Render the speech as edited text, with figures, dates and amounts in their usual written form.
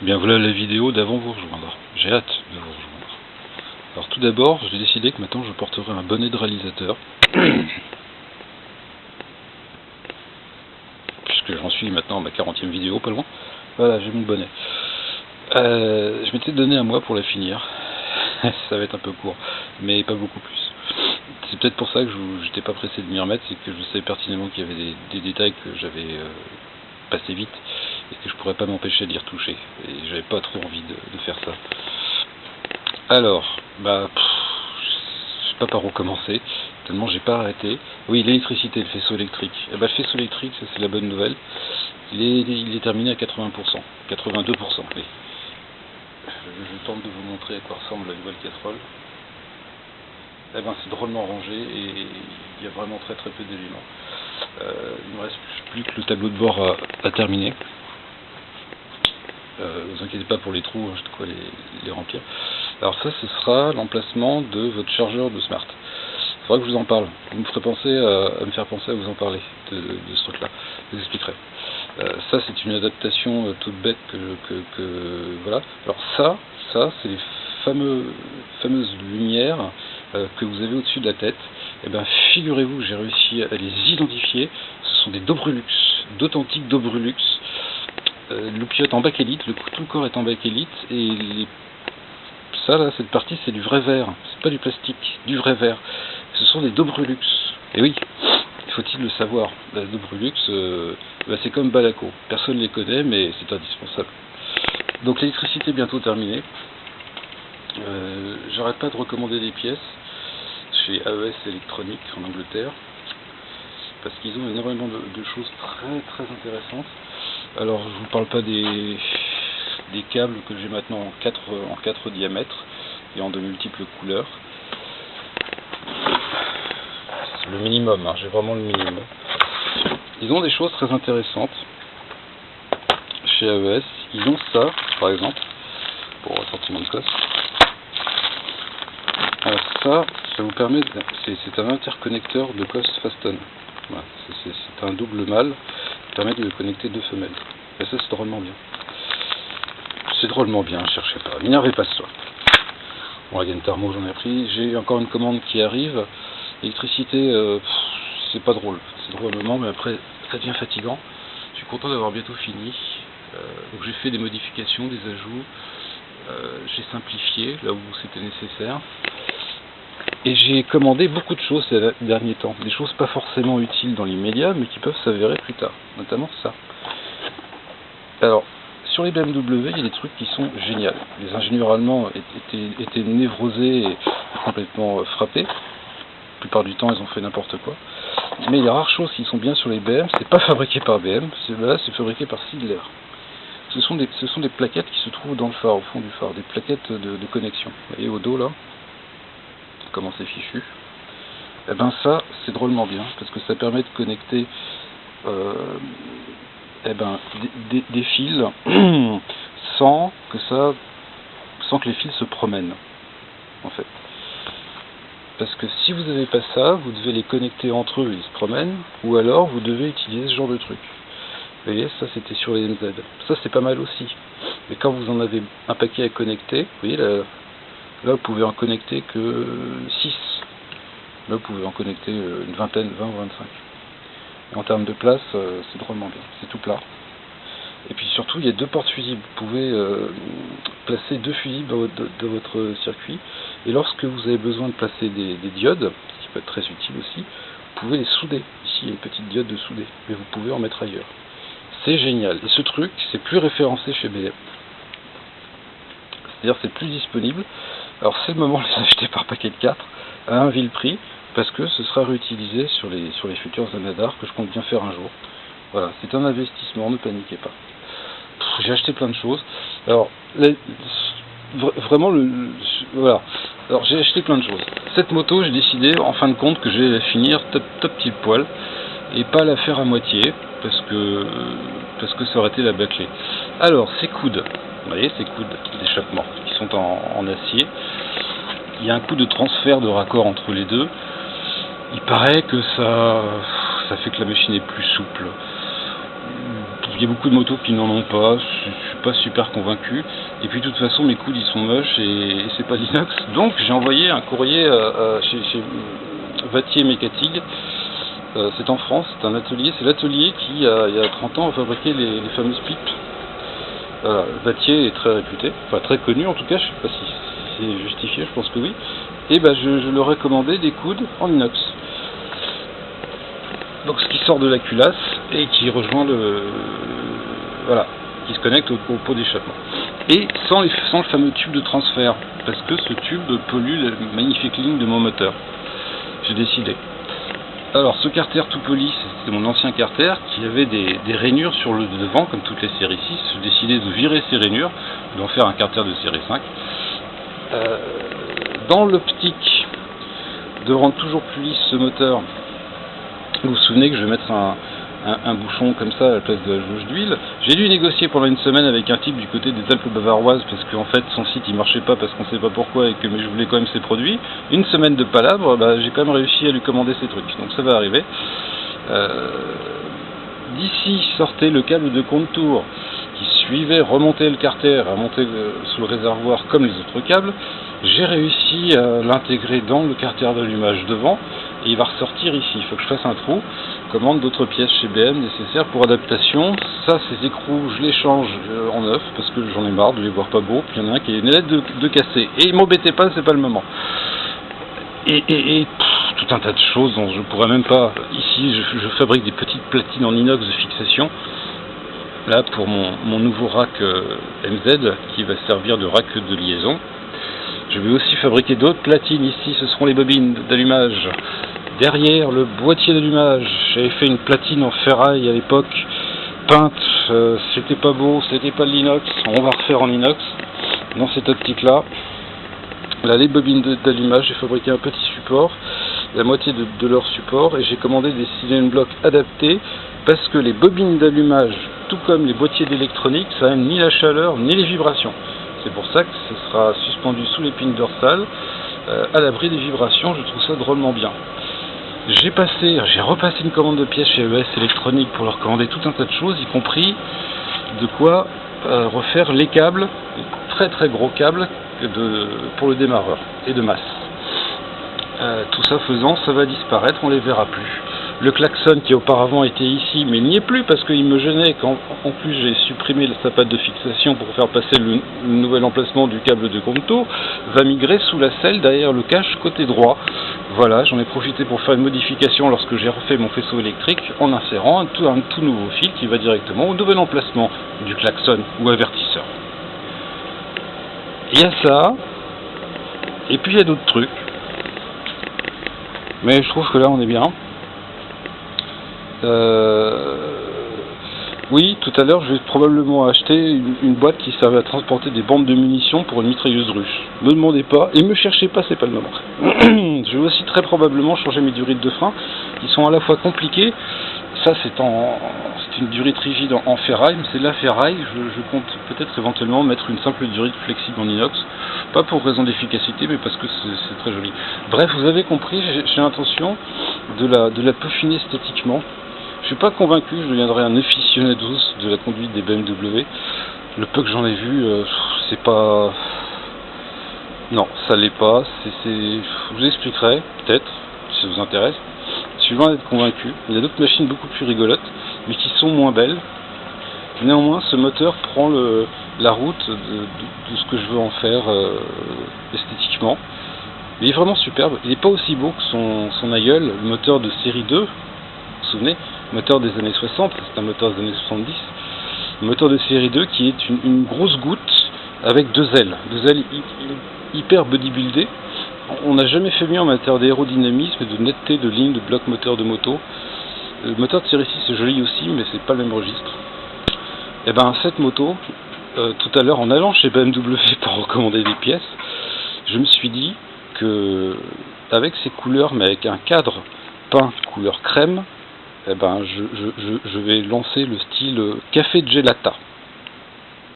Bien voilà la vidéo d'avant vous rejoindre. J'ai hâte de vous rejoindre. Alors tout d'abord, j'ai décidé que maintenant je porterai un bonnet de réalisateur. Puisque j'en suis maintenant à ma 40e vidéo, pas loin. Voilà, j'ai mon bonnet. Je m'étais donné un mois pour la finir. Ça va être un peu court, mais pas beaucoup plus. C'est peut-être pour ça que j'étais pas pressé de m'y remettre, c'est que je savais pertinemment qu'il y avait des détails que j'avais passé vite et que je pourrais pas m'empêcher d'y retoucher. Et j'avais pas trop envie de faire ça. Alors, je sais pas par où commencer, tellement j'ai pas arrêté. Oui, l'électricité, le faisceau électrique. Et le faisceau électrique, ça c'est la bonne nouvelle. Il est terminé à 80%, 82%. Oui. Je tente de vous montrer à quoi ressemble la nouvelle casserole. C'est drôlement rangé et il y a vraiment très peu d'éléments. Il ne me reste plus que le tableau de bord à terminer. Vous inquiétez pas pour les trous, j'ai de quoi les remplir. Alors ça, ce sera l'emplacement de votre chargeur de smart. Il faudra que je vous en parle. Vous me ferez penser à me faire penser à vous en parler de ce truc-là. Je vous expliquerai. Ça, c'est une adaptation toute bête que voilà. Alors ça, c'est les fameuses lumières que vous avez au-dessus de la tête. Et figurez-vous que j'ai réussi à les identifier. Ce sont des Dobrulux, d'authentiques Dobrulux. Loupiote en bakélite, tout le corps est en bakélite, et ça là, cette partie c'est du vrai verre, c'est pas du plastique, du vrai verre. Ce sont des Dobrulux. Et oui, faut-il le savoir, la Dobrulux, c'est comme Balaco, personne ne les connaît, mais c'est indispensable. Donc l'électricité est bientôt terminée. J'arrête pas de recommander des pièces chez AES Électronique en Angleterre, parce qu'ils ont énormément de choses très intéressantes. Alors je vous parle pas des câbles que j'ai maintenant en 4 diamètres et en de multiples couleurs. C'est le minimum, j'ai vraiment le minimum. Ils ont des choses très intéressantes chez AES. Ils ont ça, par exemple, pour ressortir mon cosse. Alors ça vous permet, c'est un interconnecteur de Cost Fasten. Voilà, c'est un double mâle qui permet de connecter 2 femelles. Et ça, c'est drôlement bien. C'est drôlement bien, cherchez pas. M'énervez pas ce soir. Bon, la gaine thermo, j'en ai pris. J'ai encore une commande qui arrive. L'électricité, c'est pas drôle. C'est drôle au moment, mais après, ça devient fatigant. Je suis content d'avoir bientôt fini. Donc j'ai fait des modifications, des ajouts. J'ai simplifié là où c'était nécessaire. Et j'ai commandé beaucoup de choses ces derniers temps. Des choses pas forcément utiles dans l'immédiat, mais qui peuvent s'avérer plus tard. Notamment ça. Alors, sur les BMW, il y a des trucs qui sont géniaux. Les ingénieurs allemands étaient névrosés et complètement frappés. La plupart du temps, ils ont fait n'importe quoi. Mais il y a rares choses qui sont bien sur les BM. C'est pas fabriqué par BM, c'est fabriqué par Sidler. Ce sont des plaquettes qui se trouvent dans le phare, au fond du phare. Des plaquettes de connexion. Vous voyez au dos là, comment c'est fichu. Ça, c'est drôlement bien, parce que ça permet de connecter des fils sans que les fils se promènent, en fait. Parce que si vous n'avez pas ça, vous devez les connecter entre eux, ils se promènent, ou alors vous devez utiliser ce genre de truc. Vous voyez, ça c'était sur les MZ. Ça c'est pas mal aussi. Mais quand vous en avez un paquet à connecter, vous voyez, là vous pouvez en connecter que 6. Là vous pouvez en connecter une vingtaine, 20 ou 25. Et en termes de place, c'est drôlement bien, c'est tout plat. Et puis surtout, il y a 2 portes fusibles. Vous pouvez placer 2 fusibles dans votre circuit. Et lorsque vous avez besoin de placer des diodes, ce qui peut être très utile aussi, vous pouvez les souder. Ici, il y a une petite diode de souder, mais vous pouvez en mettre ailleurs. C'est génial. Et ce truc, c'est plus référencé chez BM. C'est-à-dire c'est plus disponible. Alors c'est le moment de les acheter par paquet de 4 à un vil prix, parce que ce sera réutilisé sur les futurs Zanadar que je compte bien faire un jour. Voilà, c'est un investissement, ne paniquez pas. J'ai acheté plein de choses. Alors, vraiment, voilà. Alors, j'ai acheté plein de choses. Cette moto, j'ai décidé, en fin de compte, que je vais la finir top pile poil, et pas la faire à moitié, parce que ça aurait été la bâclée. Alors, ces coudes, vous voyez, ces coudes d'échappement, qui sont en acier, il y a un coup de transfert de raccord entre les deux. Il paraît que ça fait que la machine est plus souple. Il y a beaucoup de motos qui n'en ont pas, pas super convaincu. Et puis de toute façon mes coudes ils sont moches et c'est pas l'inox. Donc j'ai envoyé un courrier chez Vattier Mécatig. C'est en France, c'est un atelier, c'est l'atelier qui il y a 30 ans a fabriqué les fameuses pipes. Vattier est très réputé, enfin très connu en tout cas, je sais pas si c'est justifié, je pense que oui. Et je leur ai commandé des coudes en inox. Donc ce qui sort de la culasse et qui rejoint qui se connecte au pot d'échappement. Et sans le fameux tube de transfert, parce que ce tube pollue la magnifique ligne de mon moteur. J'ai décidé. Alors ce carter tout poli, c'était mon ancien carter qui avait des rainures sur le devant, comme toutes les séries 6. J'ai décidé de virer ces rainures, d'en faire un carter de série 5. Dans l'optique de rendre toujours plus lisse ce moteur, vous vous souvenez que je vais mettre un bouchon comme ça à la place de la jauge d'huile. J'ai dû négocier pendant une semaine avec un type du côté des Alpes bavaroises parce qu'en fait son site il marchait pas parce qu'on sait pas pourquoi mais je voulais quand même ses produits. Une semaine de palabres, j'ai quand même réussi à lui commander ses trucs, donc ça va arriver. D'ici sortait le câble de contour qui suivait, remontait le carter, à monter sous le réservoir comme les autres câbles. J'ai réussi à l'intégrer dans le carter d'allumage devant et il va ressortir ici. Il faut que je fasse un trou, commande d'autres pièces chez BM nécessaires pour adaptation. Ça, ces écrous, je les change en neuf parce que j'en ai marre de les voir pas beaux. Puis il y en a un qui est une lettre de casser. Et m'embêtez pas, c'est pas le moment. Et tout un tas de choses dont je pourrais même pas. Ici, je fabrique des petites platines en inox de fixation. Là, pour mon nouveau rack MZ qui va servir de rack de liaison. Je vais aussi fabriquer d'autres platines ici, ce seront les bobines d'allumage. Derrière le boîtier d'allumage, j'avais fait une platine en ferraille à l'époque, peinte, c'était pas beau, c'était pas de l'inox, on va refaire en inox dans cette optique là. Là les bobines d'allumage, j'ai fabriqué un petit support, la moitié de leur support, et j'ai commandé des cylindres blocs adaptés parce que les bobines d'allumage, tout comme les boîtiers d'électronique, ça n'aime ni la chaleur ni les vibrations. C'est pour ça que ce sera suspendu sous l'épine dorsale, à l'abri des vibrations. Je trouve ça drôlement bien. J'ai repassé une commande de pièces chez ES Électronique pour leur commander tout un tas de choses, y compris de quoi refaire les câbles, très très gros câbles pour le démarreur et de masse. Tout ça faisant, ça va disparaître, on les verra plus. Le klaxon qui auparavant était ici, mais il n'y est plus parce qu'il me gênait quand en plus j'ai supprimé sa patte de fixation pour faire passer le nouvel emplacement du câble de conto, va migrer sous la selle derrière le cache côté droit. Voilà, j'en ai profité pour faire une modification lorsque j'ai refait mon faisceau électrique en insérant un tout nouveau fil qui va directement au nouvel emplacement du klaxon ou avertisseur. Il y a ça, et puis il y a d'autres trucs. Mais je trouve que là on est bien. Oui, tout à l'heure je vais probablement acheter une boîte qui servait à transporter des bandes de munitions pour une mitrailleuse ruche. Ne me demandez pas et me cherchez pas, c'est pas le moment. Je vais aussi très probablement changer mes durites de frein qui sont à la fois compliquées. Ça c'est une durite rigide en ferraille, mais c'est de la ferraille. Je compte peut-être éventuellement mettre une simple durite flexible en inox, pas pour raison d'efficacité, mais parce que c'est très joli. Bref, vous avez compris, j'ai l'intention de la peaufiner esthétiquement. Je suis pas convaincu que je deviendrai un aficionados de la conduite des BMW. Le peu que j'en ai vu, c'est pas... Non, ça l'est pas. Je vous expliquerai, peut-être, si ça vous intéresse. Je suis loin d'être convaincu. Il y a d'autres machines beaucoup plus rigolotes, mais qui sont moins belles. Néanmoins, ce moteur prend la route de ce que je veux en faire esthétiquement. Il est vraiment superbe. Il n'est pas aussi beau que son aïeul, le moteur de série 2. Vous vous souvenez, moteur des années 60, c'est un moteur des années 70. Le moteur de série 2 qui est une grosse goutte avec deux ailes hyper bodybuildées. On n'a jamais fait mieux en matière d'aérodynamisme et de netteté de ligne de bloc moteur de moto. Le moteur de série 6 est joli aussi, mais c'est pas le même registre. Et cette moto, tout à l'heure en allant chez BMW pour recommander des pièces, je me suis dit que avec ces couleurs, mais avec un cadre peint couleur crème, je vais lancer le style café gelata.